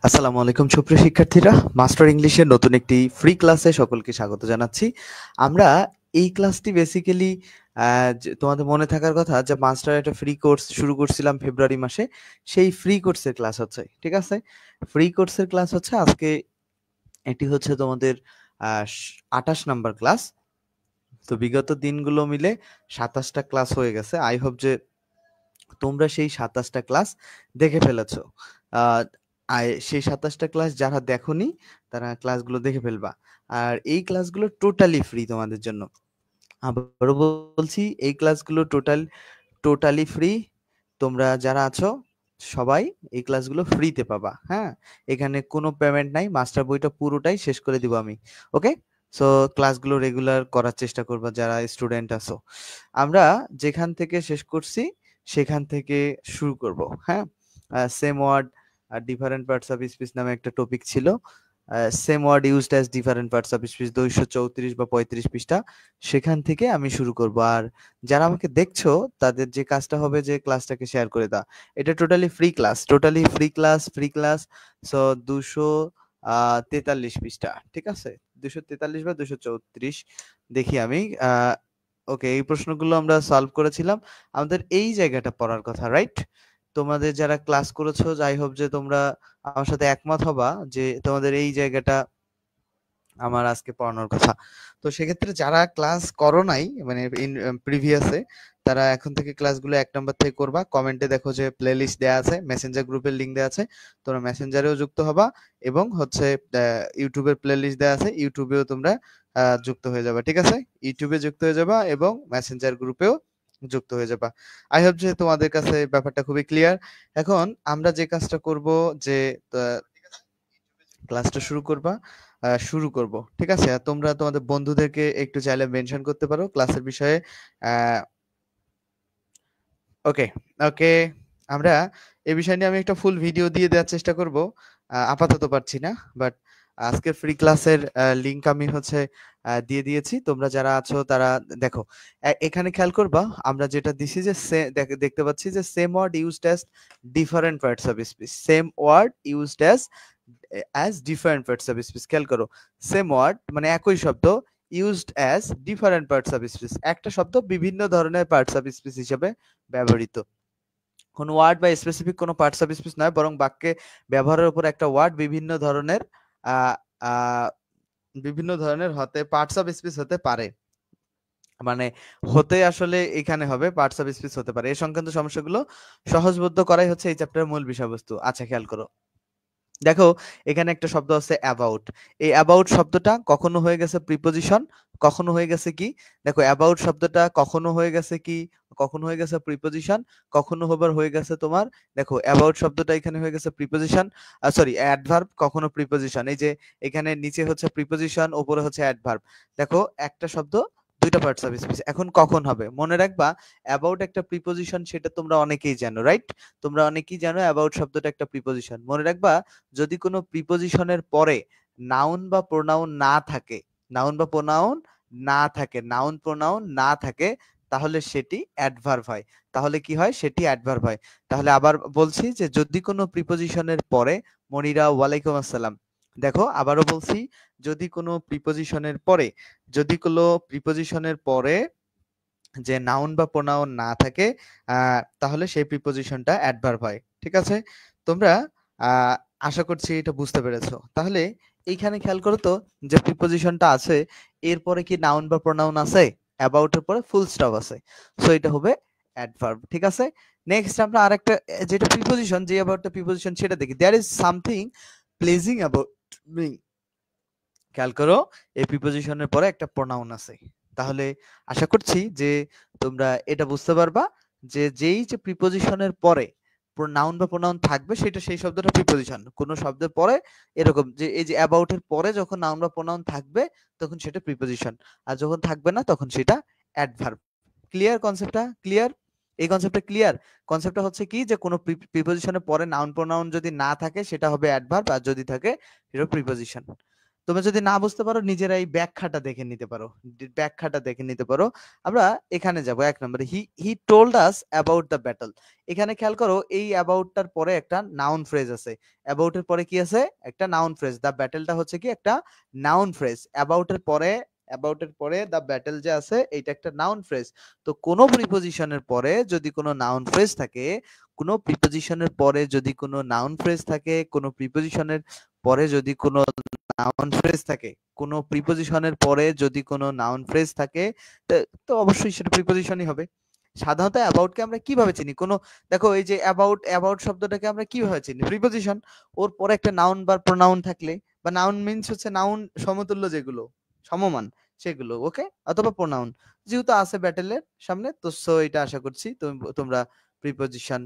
আসসালামু আলাইকুম সুপ্রিয় শিক্ষার্থীরা, মাস্টার ইংলিশের নতুন একটি ফ্রি ক্লাসে সকলকে স্বাগত জানাচ্ছি। আমরা এই ক্লাসটি বেসিক্যালি তোমাদের মনে থাকার কথা যে মাস্টার একটা ফ্রি কোর্স শুরু করছিলাম ফেব্রুয়ারি মাসে, সেই ফ্রি কোর্সের ক্লাস হচ্ছে, ঠিক আছে? ফ্রি কোর্সের ক্লাস হচ্ছে আজকে, এটি হচ্ছে তোমাদের 28 নাম্বার ক্লাস। তো বিগত দিনগুলো মিলে 27টা ক্লাস হয়ে গেছে। আই হোপ যে তোমরা সেই 27টা ক্লাস দেখে ফেলেছো। সেই 27টা ক্লাস যারা দেখোনি তারা ক্লাসগুলো দেখে ফেলবা। আর এই ক্লাসগুলো টোটালি ফ্রি তোমাদের জন্য। আবারও বলছি, এই ক্লাসগুলো টোটালি ফ্রি। তোমরা যারা আছো সবাই এই ক্লাসগুলো ফ্রিতে পাবা। হ্যাঁ, এখানে কোনো পেমেন্ট নাই, মাস্টার বইটা পুরোটাই শেষ করে দিব আমি। ওকে, সো ক্লাসগুলো রেগুলার করার চেষ্টা করবা যারা স্টুডেন্ট আছো। আমরা যেখান থেকে শেষ করছি সেখান থেকে শুরু করব। হ্যাঁ, সেম ওয়ার্ড আর ডিফারেন্ট পার্টস অফ স্পিচ নামে একটা টপিক ছিল। Same word used as different parts of speech 234 বা 35 পৃষ্ঠা, সেখান থেকে আমি শুরু করব। আর যারা আমাকে দেখছো তাদের যে কাজটা হবে যে ক্লাসটাকে শেয়ার করে দাও। এটা totally free class, free class. So 243 পৃষ্ঠা, ঠিক আছে? 243 বা 234 দেখি আমি। ওকে, এই প্রশ্নগুলো আমরা সলভ করেছিলাম। আমাদের এই জায়গাটা পড়ার কথা, রাইট? তোমাদের যারা ক্লাস করেছো, যাই হোক যে তোমরা আমার সাথে একমত হবা যে তোমাদের এই জায়গাটা আমার আজকে পড়ানোর কথা। তো সেক্ষেত্রে যারা ক্লাস করো নাই, মানে প্রিভিয়াসে, তারা এখন থেকে ক্লাসগুলো 1 নাম্বার থেকে করবা। কমেন্টে দেখো যে প্লেলিস্ট দেয়া আছে, মেসেঞ্জার গ্রুপের লিংক দেয়া আছে, তোমরা মেসেঞ্জারেও যুক্ত হবা, এবং হচ্ছে ইউটিউবের প্লেলিস্ট দেয়া আছে, ইউটিউবেও তোমরা যুক্ত হয়ে যাবা, ঠিক আছে? ইউটিউবে যুক্ত হয়ে যাবা এবং মেসেঞ্জার গ্রুপেও যুক্ত হয়ে যাবা। আই হোপ যে তোমাদের কাছে ব্যাপারটা খুবই ক্লিয়ার। এখন আমরা যে কাজটা করব যে ক্লাসটা শুরু করব, ঠিক আছে? আর তোমরা তোমাদের বন্ধুদেরকে একটু চাইলে মেনশন করতে পারো ক্লাসের বিষয়ে। ওকে, ওকে, আমরা এই বিষয় নিয়ে আমি একটা ফুল ভিডিও দিয়ে দেওয়ার চেষ্টা করব। আপাতত পারছি না, বাট আজকের ফ্রি ক্লাসের লিংক আমি হচ্ছে দিয়ে দিয়েছি। তোমরা যারা আছো তারা দেখো, এখানে খেয়াল করবা, আমরা যেটা দিছি যে দেখতে পাচ্ছি যে same word used as different parts of speech, same word used as different parts of speech. খেয়াল করো, সেম ওয়ার্ড মানে একই শব্দ, used as different parts of speech, একটা শব্দ বিভিন্ন ধরনের পার্টস অফ স্পিচ হিসেবে ব্যবহৃত। কোন ওয়ার্ড বা স্পেসিফিক কোনো পার্টস অফ স্পিচ নয়, বরং বাক্যে ব্যবহারের উপর একটা ওয়ার্ড বিভিন্ন ধরনের আহ আহ বিভিন্ন ধরনের হতে পার্টস অফ স্পিচ হতে পারে। মানে হতে আসলে এখানে হবে পার্টস অফ স্পিচ হতে পারে। এই সংক্রান্ত সমস্যাগুলো সহজবোধ্য করাই হচ্ছে এই চ্যাপ্টারের মূল বিষয়বস্তু। আচ্ছা, খেয়াল করো, দেখো এখানে একটা শব্দ আছে অ্যাবাউট। এই অ্যাবাউট শব্দটা কখনো হয়ে গেছে প্রিপোজিশন, কখনো হয়ে গেছে কি, দেখো অ্যাবাউট শব্দটা কখনো হয়ে গেছে কি, কখনো হয়ে গেছে প্রিপোজিশন, কখনো হয়ে গেছে তোমার, দেখো অ্যাবাউট শব্দটা এখানে হয়ে গেছে প্রিপোজিশন, সরি অ্যাডভার্ব, কখনো প্রিপোজিশন। এই যে এখানে নিচে হচ্ছে প্রিপোজিশন, উপরে হচ্ছে অ্যাডভার্ব। দেখো একটা শব্দ দুইটা পার্টস অফ স্পিচ। এখন কখন হবে মনে রাখবা, অ্যাবাউট একটা প্রিপোজিশন, সেটা তোমরা অনেকেই জানো, রাইট? তোমরা অনেকেই জানো অ্যাবাউট শব্দটা একটা প্রিপোজিশন। মনে রাখবা, যদি কোনো প্রিপোজিশনের পরে নাউন বা প্রোনাউন না থাকে, নাউন বা প্রোনাউন নাউন প্রোনাউন না থাকে, তাহলে সেটি অ্যাডভার্ব হয়। তাহলে কি হয়? সেটি অ্যাডভার্ব হয়। তাহলে আবার বলছি যে যদি কোনো প্রিপোজিশনের পরে, মনিরা ওয়ালাইকুম আসসালাম, দেখো আবারও বলছি, যদি কোনো প্রিপোজিশনের পরে, যদি কোনো প্রিপোজিশনের পরে যে নাউন বা প্রোনাউন না থাকে, তাহলে সেই প্রিপোজিশনটা অ্যাডভার্ব হয়, ঠিক আছে? তোমরা আহ, আশা করছি এটা বুঝতে পেরেছো। তাহলে এইখানে খেয়াল করো তো, যে প্রিপোজিশনটা আছে এরপরে কি নাউন বা প্রোনাউন আছে? অ্যাবাউট এর পরে ফুল স্টপ আছে, সো এটা হবে অ্যাডভার্ব, ঠিক আছে? নেক্সট আমরা আরেকটা যেটা প্রিপোজিশন, যে অ্যাবাউটটা প্রিপোজিশন সেটা দেখি। There is something pleasing about me. খেয়াল করো, এই প্রিপোজিশনের পরে একটা প্রোনাউন আছে। তাহলে আশা করছি যে তোমরা এটা বুঝতে পারবা যে যেই যে প্রিপোজিশনের পরে নাউন বা প্রোনাউন থাকবে, সেটা সেই শব্দটা প্রিপোজিশন। কোন শব্দের পরে এরকম যে এই যে অ্যাবাউট এর পরে যখন নাউন বা প্রোনাউন থাকবে তখন সেটা প্রিপোজিশন, আর যখন থাকবে না তখন সেটা অ্যাডভার্ব। ক্লিয়ার কনসেপ্টটা? ক্লিয়ার? এই কনসেপ্টটা ক্লিয়ার? কনসেপ্টটা হচ্ছে কি, যে কোনো প্রিপোজিশনের পরে নাউন প্রোনাউন যদি না থাকে সেটা হবে অ্যাডভার্ব, আর যদি থাকে সেটা প্রিপোজিশন। তো তোমরা যদি না বুঝতে পারো নিজেরাই ব্যাখ্যাটা দেখে নিতে পারো, আমরা এখানে যাব 1 নম্বরে, he told us about the battle. এখানে খেয়াল করো এই অ্যাবাউটটার পরে একটা নাউন ফ্রেজ আছে, অ্যাবাউটের পরে কি আছে, একটা নাউন ফ্রেজ। দ্য ব্যাটলটা হচ্ছে কি একটা নাউন ফ্রেজ, অ্যাবাউটের পরে দ্য ব্যাটল যে আছে এটা একটা নাউন ফ্রেজ। তো কোনো প্রিপোজিশনের পরে যদি কোনো নাউন ফ্রেজ থাকে, কোনো প্রিপোজিশনের পরে যদি কোনো নাউন ফ্রেজ থাকে, কোনো প্রিপোজিশনের পরে যদি কোনো নাউন ফ্রেজ থাকে, কোনো প্রিপোজিশনের পরে যদি কোনো নাউন ফ্রেজ থাকে, তো অবশ্যই সেটা প্রিপোজিশনই হবে। সাধারণত অ্যাবাউটকে আমরা কিভাবে চিনি? কোনো দেখো এই যে অ্যাবাউট শব্দটাকে আমরা কিভাবে চিনি? প্রিপোজিশন, ওর পরে একটা নাউন বা প্রোনাউন থাকলে, বা নাউন মিন্স হচ্ছে নাউন সমতুল্য যেগুলো, সমমান সেগুলো, ওকে, অথবা প্রোনাউন। যেহেতু আছে ব্যাটেলের সামনে, তো সো এটা আশা করছি তোমরা প্রিপোজিশন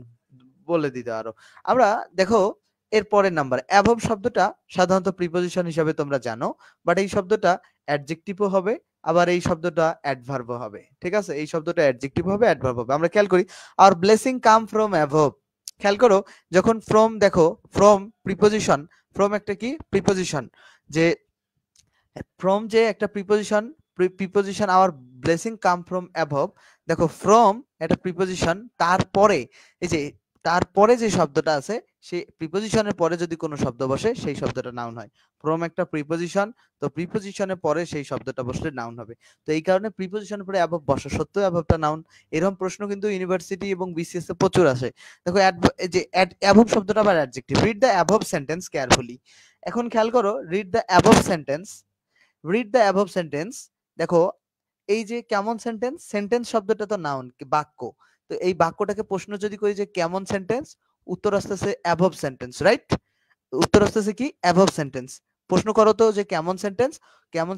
বলে দিতে আরো। আমরা দেখো এর পরের নাম্বার, অ্যাবভ শব্দটা সাধারণত প্রিপোজিশন হিসাবে তোমরা জানো, বাট এই শব্দটা অ্যাডজেক্টিভও হবে, আবার এই শব্দটা অ্যাডভার্বও হবে। ঠিক আছে, এই শব্দটা অ্যাডজেক্টিভ হবে, অ্যাডভার্ব হবে। আমরা খেয়াল করি আর ব্লেসিং কাম ফ্রম অ্যাবভ। খেয়াল করো যখন ফ্রম, দেখো ফ্রম প্রিপোজিশন, ফ্রম একটা কি প্রিপোজিশন, যে ফ্রম যে একটা preposition our blessing come from above. দেখো ফ্রম একটা প্রিপোজিশন, তারপরে এই যে তারপরে যে শব্দটা আছে সেই প্রিপোজিশনের পরে যদি কোনো শব্দ বসে সেই শব্দটা নাউন হয়। ফ্রম একটা প্রিপোজিশন, তো প্রিপোজিশনের পরে সেই শব্দটা বসলে নাউন হবে। তো এই কারণে প্রিপোজিশনের পরে অ্যাবভ বসা সত্ত্বেও অ্যাবভটা নাউন। এরকম প্রশ্ন কিন্তু ইউনিভার্সিটি এবং বিসিএস এ প্রচুর আসে। দেখো এই যে অ্যাবভ শব্দটা আবার adjective. Read the above sentence carefully. এখন খেয়াল করো রিড দ্য অ্যাবভ সেন্টেন্স, দেখো এই যে কেমন সেন্টেন্স শব্দটা তো নাউন, বাক্য। তো এই বাক্যটাকে প্রশ্ন যদি করি যে কেমন সেন্টেন্স, উত্তর আসতেছে অ্যাবভ সেন্টেন্স, রাইট? উত্তর আসতেছে কি অ্যাবভ সেন্টেন্স। প্রশ্ন করো তো যে কেমন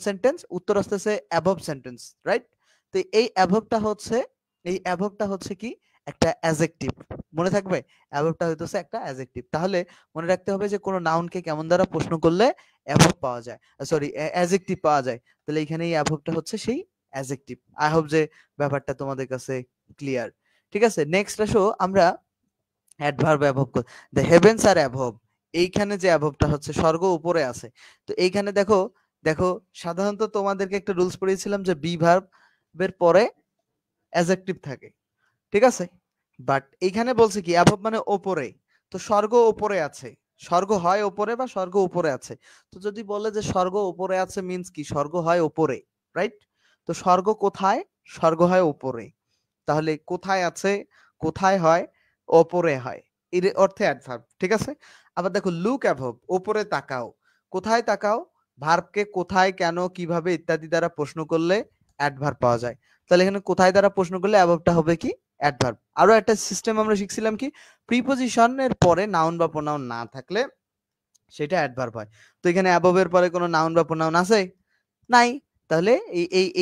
সেন্টেন্স, উত্তর আসতেছে অ্যাবভ সেন্টেন্স, রাইট? তো এই অ্যাবভটা হচ্ছে কি একটা অ্যাডজেক্টিভ, মনে থাকবে, অ্যাবভটা হইতেছে একটা অ্যাডজেক্টিভ। তাহলে মনে রাখতে হবে যে কোনো নাউনকে কেমন দ্বারা প্রশ্ন করলে অ্যাবভ পাওয়া যায়, সরি অ্যাডজেক্টিভ পাওয়া যায়। তাহলে এখানে এই অ্যাবভটা হচ্ছে সেই অ্যাডজেক্টিভ। আই হোপ যে ব্যাপারটা তোমাদের কাছে ক্লিয়ার। ঠিক আছে, নেক্সট আসো আমরা adverb above. The heavens are above, এইখানে যে অ্যাবভটা হচ্ছে স্বর্গ উপরে আছে। তো এইখানে দেখো দেখো সাধারণত তোমাদেরকে একটা রুলস পড়িয়েছিলাম যে বি ভার্বের পরে অ্যাডজেক্টিভ থাকে, ঠিক আছে? বাট এইখানে বলছে কি অ্যাবভ মানে ওপরে, তো স্বর্গ উপরে আছে, স্বর্গ হয় উপরে বা স্বর্গ উপরে আছে। তো যদি বলে যে স্বর্গ উপরে আছে মিন্স কি স্বর্গ হয় উপরে, রাইট? তো স্বর্গ কোথায়? স্বর্গ হয় উপরে। তাহলে কোথায় আছে, কোথায় হয়, ওপরে হয়, এর অর্থে অ্যাডভার্ব। ঠিক আছে, আবার দেখো লুক অ্যাবভ, ওপরে তাকাও। কোথায় তাকাও? ভার্বকে কোথায়, কেন, কিভাবে ইত্যাদি দ্বারা প্রশ্ন করলে অ্যাডভার্ব পাওয়া যায়। তাহলে এখানে কোথায় দ্বারা প্রশ্ন করলে অ্যাবভটা হবে কি অ্যাডভার্ব। আরো একটা সিস্টেম আমরা শিখছিলাম কি প্রিপোজিশনের পরে নাউন বা প্রোনাউন না থাকলে সেটা অ্যাডভার্ব হয়। তো এখানে অ্যাবভের পরে কোনো নাউন বা প্রোনাউন আছে? নাই। তাহলে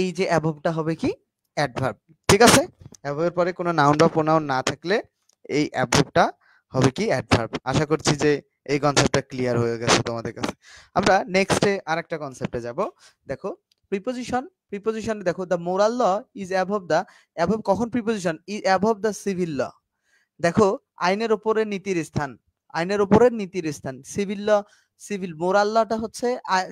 এই যে অ্যাবভটা হবে কি অ্যাডভার্ব। ঠিক আছে, অ্যাবভের পরে কোনো নাউন বা প্রোনাউন না থাকলে এই অ্যাবভটা হবে কি অ্যাডভার্ব। আশা করছি যে এই কনসেপ্টটা ক্লিয়ার হয়ে গেছে তোমাদের কাছে। আমরা নেক্সটে আরেকটা কনসেপ্টে যাব। দেখো প্রিপোজিশন দেখো the moral law is above the, above কখন preposition is above the civil law. দেখো আইনের উপরে নীতির স্থান, আইনের উপরে নীতির স্থান, সিভিল ল, মোরাল লটা হচ্ছে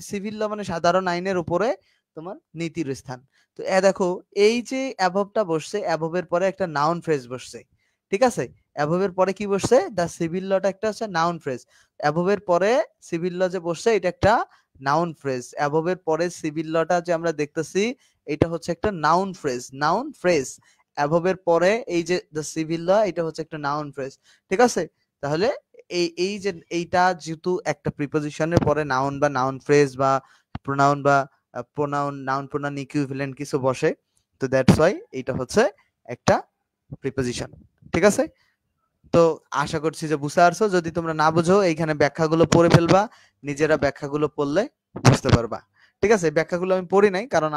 সিভিল ল মানে সাধারণ আইনের উপরে তোমার নীতির স্থান। তো দেখো এই যে অ্যাবভটা বসছে, অ্যাবভের পরে একটা নাউন ফ্রেজ বসছে। ঠিক আছে, অ্যাবভের পরে কি বসছে? দ্য সিভিল লটা একটা হচ্ছে নাউন ফ্রেজ। অ্যাবভের পরে সিভিল ল যে বসছে এটা একটা নাউন ফ্রেজ। অ্যাবভের পরে সিভিল লটা যে আমরা দেখতেছি এটা হচ্ছে একটা নাউন ফ্রেজ। অ্যাবভের পরে এই যে দ্য সিভিল ল এটা হচ্ছে একটা নাউন ফ্রেজ। ঠিক আছে, তাহলে এই যে এইটা যেহেতু একটা প্রিপোজিশনের পরে নাউন বা নাউন ফ্রেজ বা প্রোনাউন বা নাউন প্রোনাউন ইকুইভ্যালেন্ট কিছু বসে, তো দ্যাটস ওয়াই এটা হচ্ছে একটা প্রিপোজিশন। ঠিক আছে, তো আশা করছি যে বুঝতে পারছো। যদি তোমরা না বুঝো এইখানে ব্যাখ্যাগুলো পড়ে ফেলবা, নিজেরা ব্যাখ্যাগুলো পড়লে বুঝতে পারবা। ঠিক আছে, ব্যাখ্যাগুলো আমি পড়ি নাই কারণ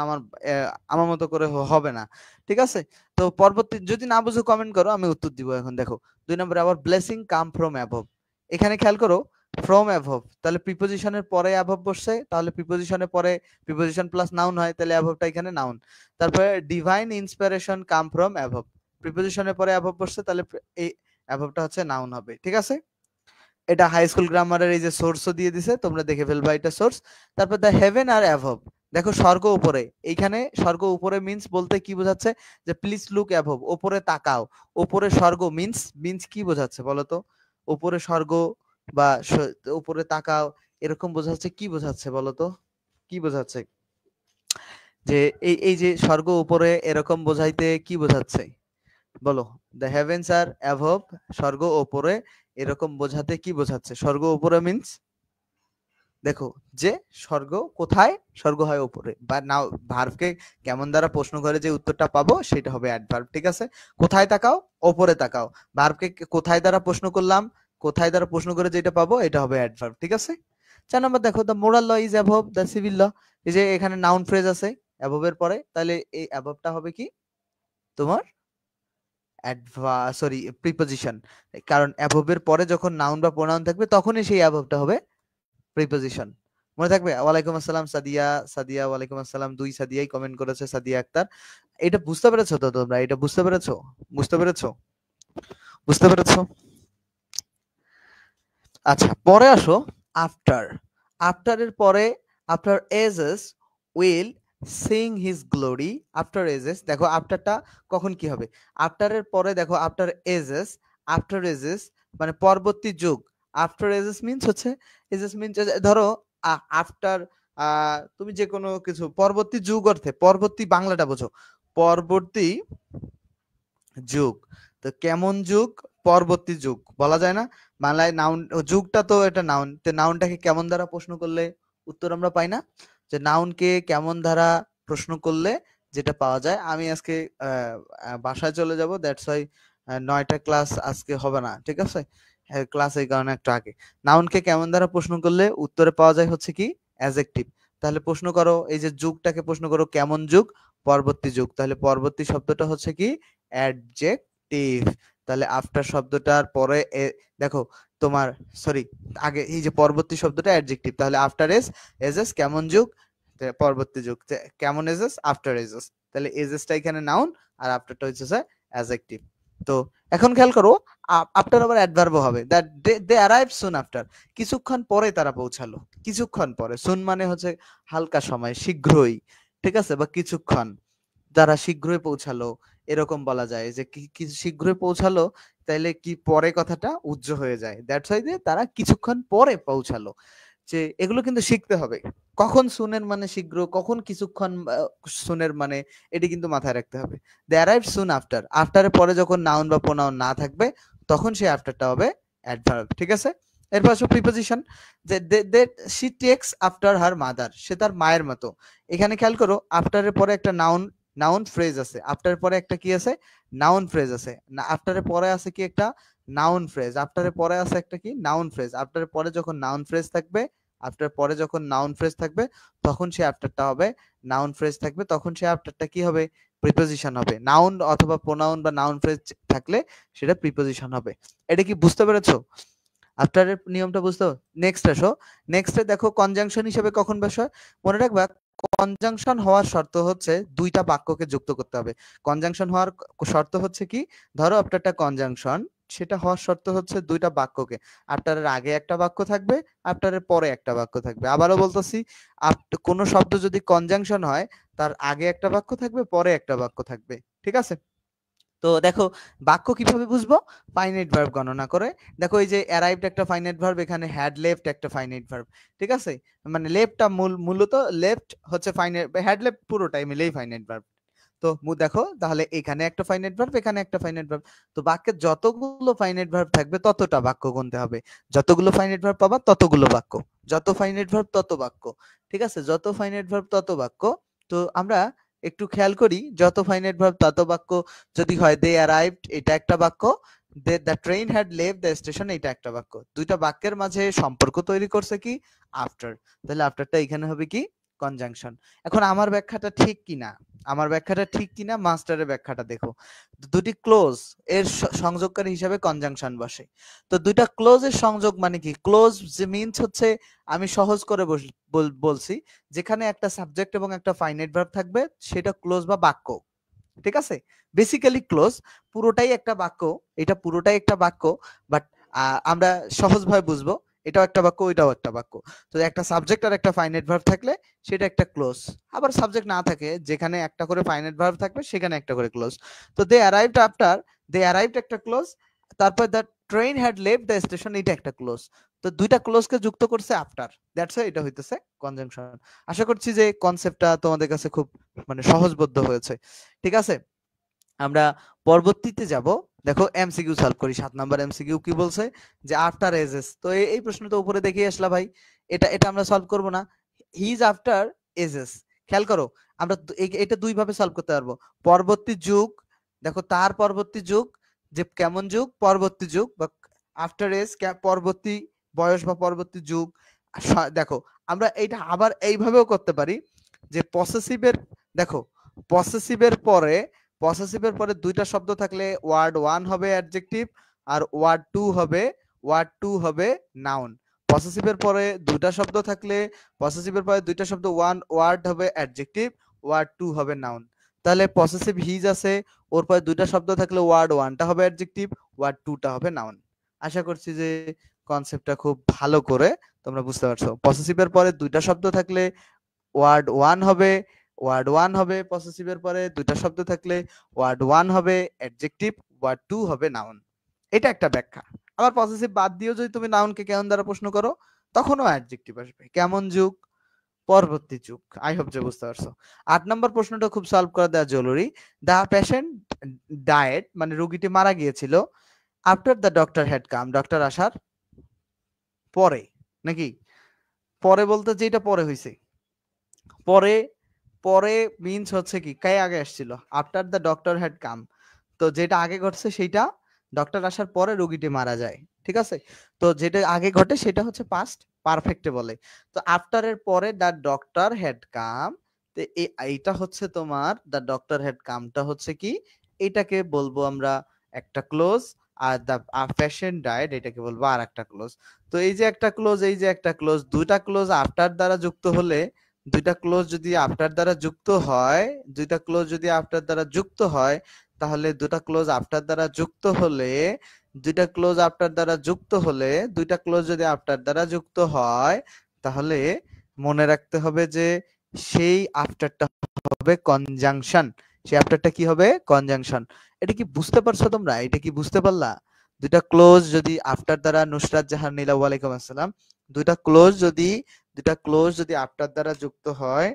আমার মতো করে হবে না। ঠিক আছে, তো পরবর্তী যদি না বুঝো কমেন্ট করো, আমি উত্তর দিব। এখন দেখো 2 নম্বরে আবার ব্লেসিং কাম ফ্রম অ্যাবভ। এখানে খেয়াল করো ফ্রম অ্যাবভ, তাহলে প্রিপোজিশনের পরে অ্যাবভ বসছে, তাহলে প্রিপোজিশনের পরে প্রিপোজিশন প্লাস নাউন হয়, তাহলে অ্যাবভটা এখানে নাউন। তারপরে divine inspiration come from above, প্রিপোজিশনের পরে অ্যাবভ বসছে, তাহলে এই অ্যাবভটা হচ্ছে নাউন হবে। ঠিক আছে, এটা হাই স্কুল গ্রামারের এই যে সোর্সও দিয়ে দিছে, তোমরা দেখে ফেলবা এটা সোর্স। তারপর দ্য হেভেন আর অ্যাভব, দেখো স্বর্গ উপরে, এইখানে স্বর্গ উপরে মিন্স বলতে কি বোঝাচ্ছে, যে প্লিজ লুক অ্যাভব, উপরে তাকাও। উপরে স্বর্গ মিন্স মিন্স কি বোঝাচ্ছে বলো তো? উপরে স্বর্গ বা উপরে তাকাও এরকম বোঝাচ্ছে, কি বোঝাচ্ছে বলো তো? কি বোঝাচ্ছে? যে এই এই যে স্বর্গ উপরে এরকম বোঝাইতে কি বোঝাচ্ছে বলো? দ্য হেভেন্স আর অ্যাভব, স্বর্গ ওপরে এরকম বোঝাতে কি বোঝাচ্ছে? স্বর্গ উপরে মিন্স দেখো যে স্বর্গ কোথায়, স্বর্গ হয় উপরে, বা নাও ভার্বকে কেমন দ্বারা প্রশ্ন করে যে উত্তরটা পাবো সেটা হবে অ্যাডভার্ব, ঠিক আছে? কোথায় তাকাও, ওপরে তাকাও। ভার্বকে কোথায় দ্বারা প্রশ্ন করলাম, কোথায় দ্বারা প্রশ্ন করে যেটা পাবো এটা হবে অ্যাডভার্ব, ঠিক আছে? 4 নম্বর দেখো, the moral law is above the civil law. এই যে এখানে নাউন ফ্রেজ আছে অ্যাবভের পরে, তাহলে এই অ্যাবভটা হবে কি তোমার সরি প্রিপোজিশন। কারণ অ্যাবভের পরে যখন নাউন বা প্রোনাউন থাকবে তখনই সেই অ্যাবভটা হবে প্রিপোজিশন। মনে থাকবে? ওয়ালাইকুম আসসালাম সাদিয়া, সাদিয়া ওয়ালাইকুম আসসালাম, 2 সাদিয়াই কমেন্ট করেছে, সাদিয়া আক্তার। এটা বুঝতে পেরেছো তো তোমরা? এটা বুঝতে পেরেছো? বুঝতে পেরেছো? বুঝতে পেরেছো? আচ্ছা, পরে আসো আফটার। আফটার এর পরে after ages will sing his glory. After ages, দেখো আফটারটা কখন কি হবে? আফটার এর পরে দেখো আফটার এজেস, আফটার এজেস মানে পরবর্তী যুগ। আফটার এজেস মিন্স হচ্ছে, এজেস মিন্স ধরো আফটার, তুমি যে কোনো কিছু পরবর্তী যুগ অর্থে, পরবর্তী বাংলাটা বোঝো, পরবর্তী যুগ। তো কেমন যুগ? পরবর্তী যুগ বলা যায় না বাংলায়? নাউন যুগটা তো এটা নাউন, তো নাউনটাকে কেমন দ্বারা প্রশ্ন করলে উত্তর আমরা পাই না? যে নাউনকে কেমন দ্বারা প্রশ্ন করলে যেটা পাওয়া যায়। আমি আজকে বাসায় চলে যাব, দ্যাটস ওয়াই 9টা ক্লাস আজকে হবে না, ঠিক আছে? ক্লাস এই কারণে একটু আগে। নাউনকে কেমন দ্বারা প্রশ্ন করলে উত্তরে পাওয়া যায় হচ্ছে কি অ্যাডজেক্টিভ। তাহলে প্রশ্ন করো, এই যে যুগটাকে প্রশ্ন করো কেমন যুগ? পরবর্তী যুগ। তাহলে পরবর্তী শব্দটা হচ্ছে কি অ্যাডজেক্টিভ। তাহলে আফটার শব্দটার পরে দেখো তোমার, সরি, আগে এই যে পরবর্তী শব্দটা অ্যাডজেক্টিভ, তাহলে আফটার এজেস কেমন যুগ, পরবর্তী যুগ, কেমন এজেস আফটার এজেস, তাহলে এজেসটা এখানে নাউন আর আফটারটা হচ্ছে অ্যাডজেক্টিভ। তো এখন খেয়াল করো, আফটার আবার অ্যাডভার্ব হবে, that they arrive soon after, কিছুক্ষণ পরে তারা পৌঁছালো। কিছুক্ষণ পরে, সুন মানে হচ্ছে হালকা সময়, শীঘ্রই, ঠিক আছে? বা কিছুক্ষণ, তারা শীঘ্রই পৌঁছালো, এরকম বলা যায় যে কি শীঘ্রই পৌঁছালো, তাইলে কি পরে কথাটা উজ্জ্ব হয়ে যায়, দ্যাটস ওয়াই যে তারা কিছুক্ষণ পরে পৌঁছালো। যে এগুলো কিন্তু শিখতে হবে, কখন সুনের মানে শীঘ্র, কখন কিছুক্ষণ সুনের মানে, এটি কিন্তু মাথায় রাখতে হবে। দে অ্যারাইভ সুন আফটার, আফটারের পরে যখন নাউন বা প্রোনাউন না থাকবে তখন সেই আফটারটা হবে অ্যাডভার্ব, ঠিক আছে? এরপর আসো প্রিপোজিশন, যে she takes after her mother, সে তার মায়ের মতো। এখানে খেয়াল করো আফটারের পরে একটা নাউন, নাউন ফ্রেজ আছে, আফটারের পরে একটা কি আছে, নাউন ফ্রেজ আছে। না, আফটারের পরে আছে কি একটা নাউন ফ্রেজ, আফটারের পরে আছে একটা কি নাউন ফ্রেজ। আফটারের পরে যখন নাউন ফ্রেজ থাকবে, আফটার পরে যখন নাউন ফ্রেজ থাকবে তখন সে আফটারটা হবে নাউন ফ্রেজ থাকবে, তখন সে আফটারটা কি হবে? প্রিপোজিশন হবে। নাউন অথবা প্রোনাউন বা নাউন ফ্রেজ থাকলে সেটা প্রিপোজিশন হবে। এটা কি বুঝতে পেরেছো? আফটারের নিয়মটা বুঝতে। নেক্সট আসো, নেক্সটে দেখো কনজাংশন হিসেবে কখন বসে, মনে রাখবা কনজাংশন হওয়ার শর্ত হচ্ছে দুইটা বাক্যকে যুক্ত করতে হবে। কনজাংশন হওয়ার শর্ত হচ্ছে কি, ধরো আফটারটা কনজাংশন, সেটা হওয়ার শর্ত হচ্ছে দুইটা বাক্যকে, আফটারের আগে একটা বাক্য থাকবে, আফটারের পরে একটা বাক্য থাকবে। আবারও বলতেছি, কোনো শব্দ যদি কনজাংশন হয় তার আগে একটা বাক্য থাকবে, পরে একটা বাক্য থাকবে, ঠিক আছে? তো দেখো বাক্য কিভাবে বুঝবো? ফাইনাইট ভার্ব গণনা করে। দেখো এই যে অ্যারাইভড একটা ফাইনাইট ভার্ব, এখানে হ্যাড লেফট একটা ফাইনাইট ভার্ব, ঠিক আছে? মানে লেফটটা মূলত লেফট হচ্ছে ফাইনাইট, হ্যাড লেফট পুরোটাই মিলেই ফাইনাইট ভার্ব। তো দেখো তাহলে এখানে একটা ফাইনাইট ভার্ব, এখানে একটা ফাইনাইট ভার্ব। তো বাক্যে যতগুলো ফাইনাইট ভার্ব থাকবে ততটা বাক্য গুনতে হবে। যতগুলো ফাইনাইট ভার্ব পাবা ততগুলো বাক্য, যত ফাইনাইট ভার্ব তত বাক্য, ঠিক আছে? যত ফাইনাইট ভার্ব তত বাক্য। তো আমরা একটু খেয়াল করি, যত ফাইনাইট ভার্ব তত বাক্য যদি হয়, দে অ্যারাইভড এটা একটা বাক্য, the train had left the station এটা একটা বাক্য। দুইটা বাক্যের মাঝে সম্পর্ক তৈরি করছে কি আফটার, তাহলে আফটারটা এখানে হবে কি কনজাংশন। এখন আমার ব্যাখ্যাটা ঠিক কিনা, আমার ব্যাখ্যাটা ঠিক কিনা মাস্টারের ব্যাখ্যাটা দেখো। দুটি ক্লোজ এর সংযোগকারী হিসাবে কনজাংশন বসে। তো দুইটা ক্লোজ এর সংযোগ মানে কি? ক্লোজ যে মিন্স হচ্ছে, আমি সহজ করে বলছি, যেখানে একটা সাবজেক্ট এবং একটা ফাইনাইট ভার্ব থাকবে সেটা ক্লোজ বা বাক্য, ঠিক আছে? বেসিক্যালি ক্লোজ পুরোটাই একটা বাক্য, এটা পুরোটাই একটা বাক্য, বাট আমরা সহজভাবে বুঝবো, এটাও একটা বাক্য ওইটাও একটা বাক্য। তো একটা সাবজেক্ট আর একটা ফাইনাইট ভার্ব থাকলে সেটা একটা ক্লোজ। আবার সাবজেক্ট না থাকে, যেখানে একটা করে ফাইনাইট ভার্ব থাকবে সেখানে একটা করে ক্লোজ। তো দে অ্যারাইভড একটা ক্লোজ, তারপর the train had left the station, এটা একটা ক্লোজ। তো দুইটা ক্লোজকে যুক্ত করছে আফটার, দ্যাটস ওয়াই এটা হইতেছে কনজাংশন। আশা করছি যে কনসেপ্টটা তোমাদের কাছে খুব মানে সহজবোধ্য হয়েছে। ঠিক আছে, আমরা পরবর্তীতে যাব। দেখো এমসিকিউ সলভ করি। 7 নাম্বার এমসিকিউ কি বলছে যে আফটার এজেস। তো এই প্রশ্নটা উপরে দেখিয়ে আসলা ভাই, এটা এটা আমরা সলভ করব না। হি ইজ আফটার এজেস, খেয়াল করো আমরা এটা দুই ভাবে সলভ করতে পারবো। পরবর্তী যুগ, দেখো তার পরবর্তী যুগ, যে কেমন যুগ, পরবর্তী যুগ, বা আফটার এজ পরবর্তী বয়স বা পরবর্তী যুগ। দেখো আমরা এইটা আবার এইভাবেও করতে পারি যে পসেসিভের, দেখো পসেসিভের পরে দুইটা শব্দ থাকলে ওয়ার্ড 1 হবে অ্যাডজেক্টিভ আর ওয়ার্ড 2 হবে নাউন। পসেসিভের পরে দুইটা শব্দ থাকলে পসেসিভের পরে দুইটা শব্দ ওয়ার্ড হবে অ্যাডজেক্টিভ, ওয়ার্ড 2 হবে নাউন। তাহলে পসেসিভ হিজ আছে, ওর পরে দুইটা শব্দ থাকলে ওয়ার্ড 1টা হবে অ্যাডজেক্টিভ, ওয়ার্ড 2টা হবে নাউন। আশা করছি যে কনসেপ্টটা খুব ভালো করে তোমরা বুঝতে পারছো। পসেসিভের পরে দুইটা শব্দ থাকলে ওয়ার্ড 1 হবে পসেসিভের পরে দুইটা শব্দ থাকলে ওয়ার্ড 1 হবে অ্যাডজেক্টিভ, ওয়ার্ড 2 হবে নাউন। এটা একটা ব্যাখ্যা। আবার পসেসিভ বাদ দিয়েও যদি তুমি নাউনকে কেমন দ্বারা প্রশ্ন করো তখনও অ্যাডজেক্টিভ আসবে। কেমন যুগ, পরবর্তী যুগ। আই হোপ যে বুঝতে পারছো। 8 নম্বর প্রশ্নটা খুব সলভ করা দেওয়া জরুরি। দা পেশেন্ট ডায়েড, মানে রোগীটি মারা গিয়েছিল after the doctor had come, doctor আসার পরে, নাকি পরে বলতে যেটা পরে হইছে, পরে পরে মিন্স হচ্ছে কি কে আগে আসছিল, after the doctor had come. তো যেটা আগে ঘটছে সেইটা, ডক্টর আসার পরে রোগীটি মারা যায়। ঠিক আছে, তো যেটা আগে ঘটে সেটা হচ্ছে পাস্ট পারফেক্টে বলে। তো আফটারের পরে দ্য ডক্টর হ্যাড কাম, তো এইটা হচ্ছে তোমার দ্য ডক্টর হ্যাড কামটা হচ্ছে কি, এটাকে বলবো আমরা একটা close. Are the patient died এটাকে বলবো আর একটা ক্লোজ। তো এই যে একটা ক্লোজ, এই যে একটা ক্লোজ, দুইটা ক্লোজ আফটার দ্বারা যুক্ত হলে, দুইটা ক্লোজ যদি আফটার দ্বারা যুক্ত হয়, দুইটা ক্লোজ যদি আফটার দ্বারা যুক্ত হয়, তাহলে দুটা ক্লোজ আফটার দ্বারা যুক্ত হলে, দুইটা ক্লোজ আফটার দ্বারা যুক্ত হলে, দুইটা ক্লোজ যদি আফটার দ্বারা যুক্ত হয়, তাহলে মনে রাখতে হবে যে সেই আফটারটা হবে কনজাংশন। সেই আফটারটা কি হবে, কনজাংশন। এটা কি বুঝতে পারছো তোমরা, এটা কি বুঝতে পারলা? দুইটা ক্লোজ যদি আফটার দ্বারা, নুসরাত জাহান নীলা ওয়ালাইকুম আসসালাম, দুইটা ক্লোজ যদি আফটার দ্বারা যুক্ত হয়,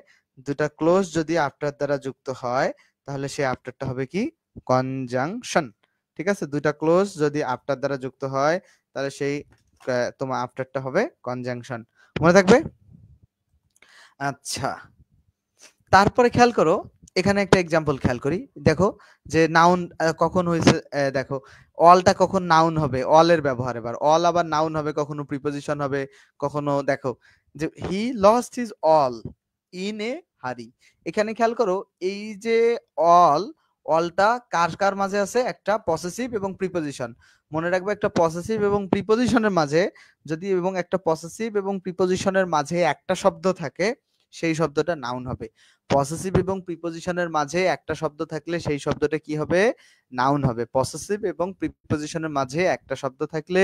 দুইটা ক্লোজ যদি আফটার দ্বারা যুক্ত হয়, তাহলে সেই আফটারটা হবে কি, কনজাংশন। ঠিক আছে, দুইটা ক্লোজ যদি আফটার দ্বারা যুক্ত হয় তাহলে সেই তোমার আফটারটা হবে কনজাংশন। মনে থাকবে? আচ্ছা, তারপরে খেয়াল করো, এখানে একটা এক্সাম্পল খেয়াল করি। দেখো যে নাউন কখন হয়েছে, দেখো অলটা কখন নাউন হবে, অলের ব্যবহার। এবার অল আবার নাউন হবে, কখনো প্রিপোজিশন হবে, কখনো দেখো যে he lost his all in a হারি। এখানে খেয়াল করো এই যে অল, অলটা কার কার মাঝে আছে, একটা পসেসিভ এবং প্রিপোজিশন। মনে রাখবে একটা পসেসিভ এবং প্রিপোজিশনের মাঝে যদি, এবং একটা পসেসিভ এবং প্রিপোজিশনের মাঝে একটা শব্দ থাকে, সেই শব্দটা নাউন হবে। পসেসিভ এবং প্রিপোজিশনের মাঝে একটা শব্দ থাকলে সেই শব্দটা কি হবে, নাউন হবে। পসেসিভ এবং প্রিপোজিশনের মাঝে একটা শব্দ থাকলে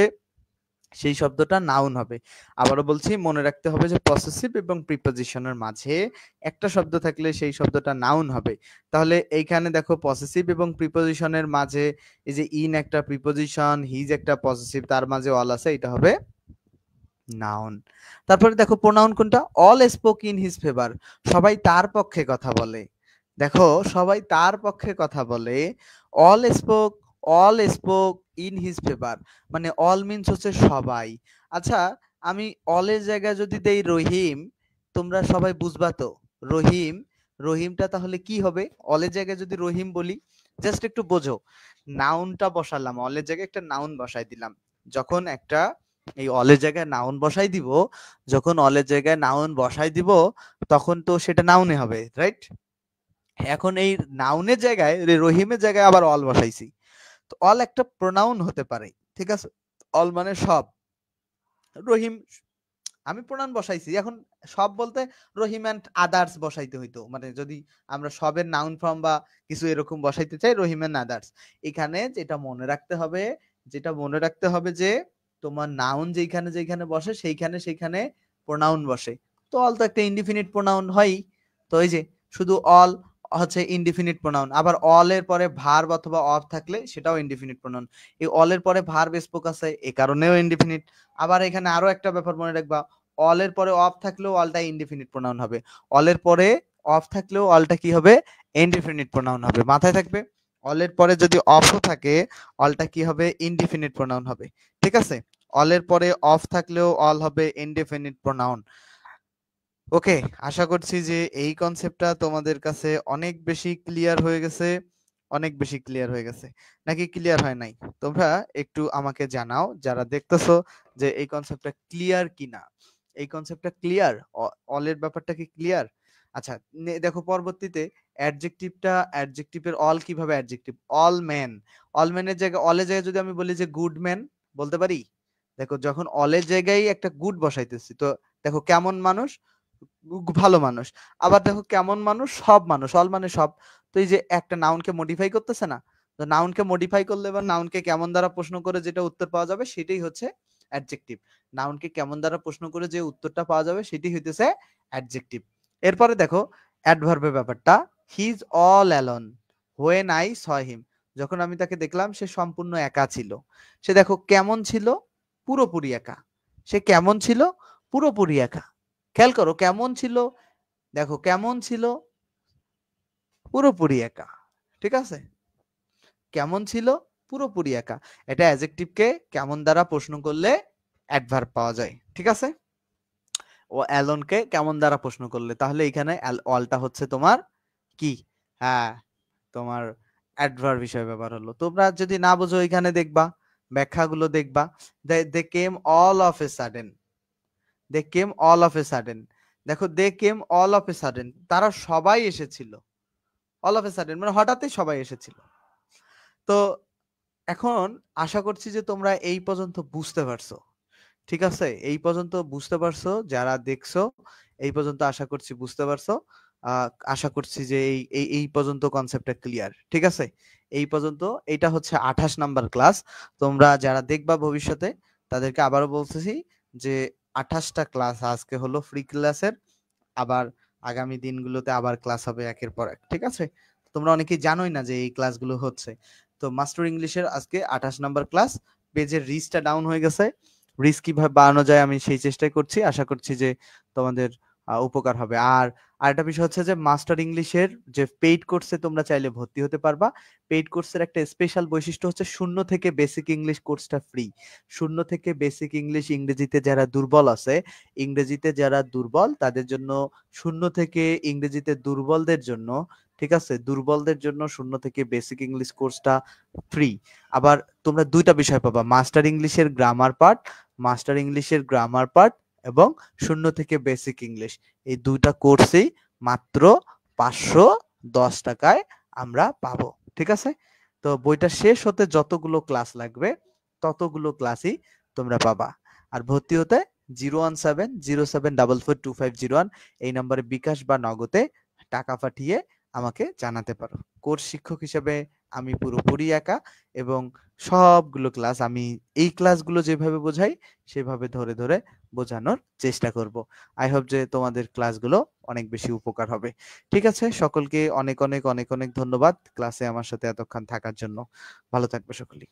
সেই শব্দটা নাউন হবে। আবারও বলছি, মনে রাখতে হবে যে পসেসিভ এবং প্রিপোজিশনের মাঝে একটা শব্দ থাকলে সেই শব্দটা নাউন হবে। তাহলে এইখানে দেখো পসেসিভ এবং প্রিপোজিশনের মাঝে এই যে ইন একটা প্রিপোজিশন, হিজ একটা পসেসিভ, তার মাঝে অল আছে, এটা হবে নাউন। তারপরে দেখো প্রোনাউন কোনটা, all spoke in his favour, সবাই তার পক্ষে কথা বলে। দেখো সবাই তার পক্ষে কথা বলে, all spoke in his favour, মানে অল মিন্স হচ্ছে সবাই। আচ্ছা, আমি অলের জায়গায় যদি দেই রহিম, তোমরা সবাই বুঝবা তো রহিম, রহিমটা তাহলে কি হবে, অলের জায়গায় যদি রহিম বলি, জাস্ট একটু বোঝো, নাউনটা বসালাম, অলের জায়গায় একটা নাউন বসাই দিলাম। যখন একটা এই অলের জায়গায় নাউন বসাই দিব, যখন অলের জায়গায় নাউন বসাই দিব তখন তো সেটা নাউনে হবে, রাইট? এখন এই নাউনের জায়গায় রহিমের জায়গায় আবার অল বসাইছি, তো অল একটা প্রোনাউন হতে পারে। ঠিক আছে, অল মানে সব। রহিম আমি প্রোনাউন বসাইছি, এখন সব বলতে রহিম এন্ড আদার্স বসাইতে হইতো, মানে যদি আমরা সবের নাউন ফর্ম বা কিছু এরকম বসাইতে চাই, রহিম এন্ড আদার্স। এখানে যেটা মনে রাখতে হবে যে তোমার নাউন যেখানে যেখানে বসে সেইখানে প্রোনাউন বসে। তো অল তো একটা ইনডিফিনিট প্রোনাউন হয়ই। তো এই যে শুধু অল হচ্ছে ইনডিফিনিট প্রোনাউন, আবার অল এর পরে ভার্ব অথবা অফ থাকলে সেটাও ইনডিফিনিট প্রোনাউন। এই অল এর পরে ভার্ব স্পোক আছে, এই কারণেও ইনডিফিনিট। আবার এখানে আরো একটা ব্যাপার মনে রাখবা, অল এর পরে অফ থাকলেও অলটা ইনডিফিনিট প্রোনাউন হবে, অল এর পরে অফ থাকলেও অলটা কি হবে, ইনডিফিনিট প্রোনাউন হবে। মাথায় থাকবে, অল এর পরে যদি অফও থাকে অলটা কি হবে, ইনডিফিনিট প্রোনাউন হবে। ঠিক আছে, অল এর পরে অফ থাকলেও অল হবে ইনডিফিনিট প্রোনাউন। ওকে, আশা করছি যে এই কনসেপ্টটা তোমাদের কাছে অনেক বেশি ক্লিয়ার হয়ে গেছে, অনেক বেশি ক্লিয়ার হয়ে গেছে, নাকি ক্লিয়ার হয় নাই? তোমরা একটু আমাকে জানাও যারা দেখতেছো যে এই কনসেপ্টটা ক্লিয়ার কিনা। এই কনসেপ্টটা ক্লিয়ার, অলের ব্যাপারটা কি ক্লিয়ার? আচ্ছা, দেখো পরবর্তীতে অ্যাডজেক্টিভের অল কিভাবে অ্যাডজেক্টিভ, অল ম্যান, অল ম্যানের জায়গায় অলের জায়গায় যদি আমি বলি যে গুড ম্যান, বলতে পারি? দেখো যখন অলের জায়গায় একটা গুড বসাইতেছি, তো দেখো কেমন মানুষ, ভালো মানুষ। আবার দেখো কেমন মানুষ, সব মানুষ, অল মানে সব। তো এই যে একটা নাউনকে মডিফাই করতেছে না, তো নাউনকে মডিফাই করলে বা নাউনকে কেমন দ্বারা প্রশ্ন করে যেটা উত্তর পাওয়া যাবে সেটাই হচ্ছে অ্যাডজেক্টিভ। নাউনকে কেমন দ্বারা প্রশ্ন করে যে উত্তরটা পাওয়া যাবে সেটাই হইতেছে অ্যাডজেক্টিভ। এরপরে দেখো অ্যাডভার্বের ব্যাপারটা, he is all alone when I saw him, যখন আমি তাকে দেখলাম সে সম্পূর্ণ একা ছিল। সে দেখো কেমন ছিল, পুরোপুরি একা। সে কেমন ছিল, পুরোপুরি একা। খেয়াল করো কেমন ছিল, দেখো কেমন ছিল, পুরোপুরি একা। ঠিক আছে, কেমন ছিল, পুরোপুরি একা। এটা অ্যাডজেক্টিভকে কেমন দ্বারা প্রশ্ন করলে অ্যাডভার্ব পাওয়া যায়। ঠিক আছে, ও অ্যালোনকে কেমন দ্বারা প্রশ্ন করলে, তাহলে এখানে অলটা হচ্ছে তোমার কি, হ্যাঁ তোমার অ্যাডভার্ব হিসেবে ব্যবহার হলো। তোমরা যদি না বোঝো এখানে দেখবা, ব্যাখ্যাগুলো দেখবা, they came all of a sudden, they came all of a sudden. দেখো they came all of a sudden, তারা সবাই এসেছিল। অল অফ এ সাডেন মানে হঠাৎই সবাই এসেছিল। তো এখন আশা করছি যে তোমরা এই পর্যন্ত বুঝতে পারছো। ঠিক আছে, এই পর্যন্ত বুঝতে পারছো, যারা দেখছো এই পর্যন্ত আশা করছি বুঝতে পারছো। আশা করছি যে এই পর্যন্ত কনসেপ্টটা ক্লিয়ার। ঠিক আছে, এই পর্যন্ত। এটা হচ্ছে 28 নাম্বার ক্লাস। তোমরা যারা দেখবা ভবিষ্যতে তাদেরকে আবারও বলতেছি যে 28টা ক্লাস আজকে হলো ফ্রি ক্লাসের, আবার আগামী দিনগুলোতে আবার ক্লাস হবে একের পর এক। ঠিক আছে, তোমরা অনেকেই জানোই না যে এই ক্লাসগুলো হচ্ছে। তো মাস্টার ইংলিশের আজকে 28 নাম্বার ক্লাস। পেজের রিচটা ডাউন হয়ে গেছে, রিচ কিভাবে বাড়ানো যায় আমি সেই চেষ্টাই করছি। আশা করছি যে তোমাদের উপকার হবে। আর আরেকটা বিষয় হচ্ছে যে মাস্টার ইংলিশের যে পেইড কোর্সে তোমরা চাইলে ভর্তি হতে পারবা। পেইড কোর্সের একটা স্পেশাল বৈশিষ্ট্য হচ্ছে 0 থেকে বেসিক ইংলিশ কোর্সটা ফ্রি। 0 থেকে বেসিক ইংলিশ, ইংরেজিতে যারা দুর্বল আছে, ইংরেজিতে যারা দুর্বল তাদের জন্য 0 থেকে ইংরেজিতে দুর্বলদের জন্য, ঠিক আছে, দুর্বলদের জন্য 0 থেকে বেসিক ইংলিশ কোর্সটা ফ্রি। আবার তোমরা দুইটা বিষয় পাবা, মাস্টার ইংলিশের গ্রামার পার্ট, মাস্টার ইংলিশের গ্রামার পার্ট এবং 0 থেকে বেসিক ইংলিশ, এই দুইটা কোর্সেই মাত্র 510 টাকায় আমরা পাবো। ঠিক আছে, তো বইটা শেষ হতে যতগুলো ক্লাস লাগবে ততগুলো ক্লাসই তোমরা পাবা। আর ভর্তি হতে 01707442501 এই নম্বরে বিকাশ বা নগদে টাকা পাঠিয়ে আমাকে জানাতে পারো। কোর্স শিক্ষক হিসেবে আমি পুরোপুরি একা, এবং সবগুলো ক্লাস আমি এই ক্লাসগুলো যেভাবে বোঝাই সেভাবে ধরে ধরে বোঝানোর চেষ্টা করব। আই হোপ যে তোমাদের ক্লাসগুলো অনেক বেশি উপকার হবে। ঠিক আছে, সকলকে অনেক অনেক অনেক অনেক ধন্যবাদ ক্লাসে আমার সাথে এতক্ষণ থাকার জন্য। ভালো থাকবে সকলেই।